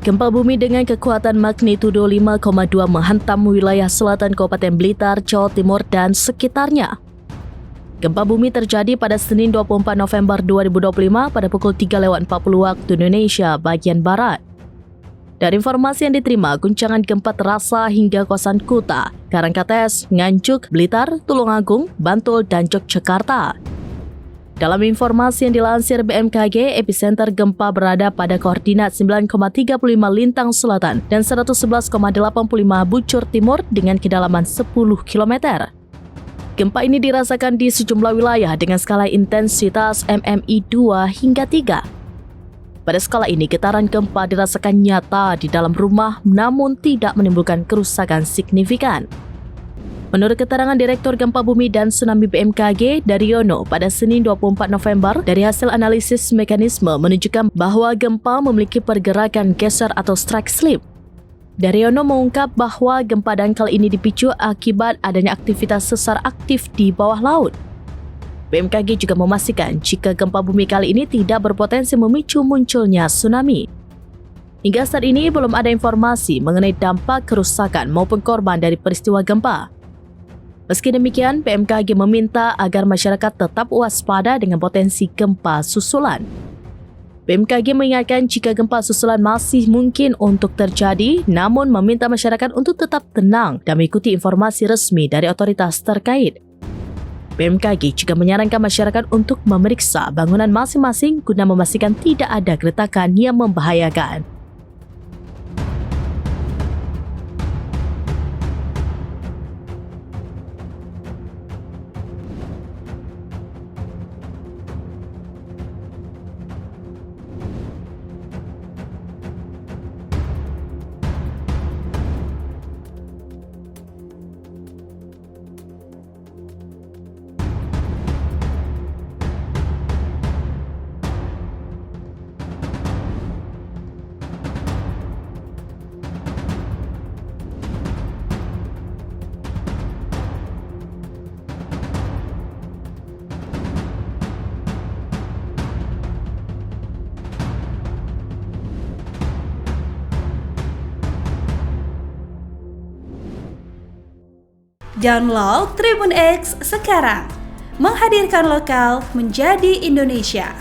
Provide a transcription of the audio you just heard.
Gempa bumi dengan kekuatan magnitudo 5,2 menghantam wilayah selatan Kabupaten Blitar, Jawa Timur dan sekitarnya. Gempa bumi terjadi pada Senin 24 November 2025 pada pukul 3:40 waktu Indonesia bagian Barat. Dari informasi yang diterima, guncangan gempa terasa hingga kawasan Kuta, Karangkates, Nganjuk, Blitar, Tulungagung, Bantul, dan Yogyakarta. Dalam informasi yang dilansir BMKG, epicenter gempa berada pada koordinat 9,35 lintang selatan dan 111,85 bucur timur dengan kedalaman 10 km. Gempa ini dirasakan di sejumlah wilayah dengan skala intensitas MMI 2 hingga 3. Pada skala ini, getaran gempa dirasakan nyata di dalam rumah namun tidak menimbulkan kerusakan signifikan. Menurut keterangan Direktur Gempa Bumi dan Tsunami BMKG, Daryono, pada Senin 24 November, dari hasil analisis mekanisme menunjukkan bahwa gempa memiliki pergerakan geser atau strike slip. Daryono mengungkap bahwa gempa dangkal ini dipicu akibat adanya aktivitas sesar aktif di bawah laut. BMKG juga memastikan jika gempa bumi kali ini tidak berpotensi memicu munculnya tsunami. Hingga saat ini belum ada informasi mengenai dampak kerusakan maupun korban dari peristiwa gempa. Meski demikian, BMKG meminta agar masyarakat tetap waspada dengan potensi gempa susulan. BMKG mengingatkan jika gempa susulan masih mungkin untuk terjadi, namun meminta masyarakat untuk tetap tenang dan mengikuti informasi resmi dari otoritas terkait. BMKG juga menyarankan masyarakat untuk memeriksa bangunan masing-masing guna memastikan tidak ada keretakan yang membahayakan. Download Tribun X sekarang, menghadirkan lokal menjadi Indonesia.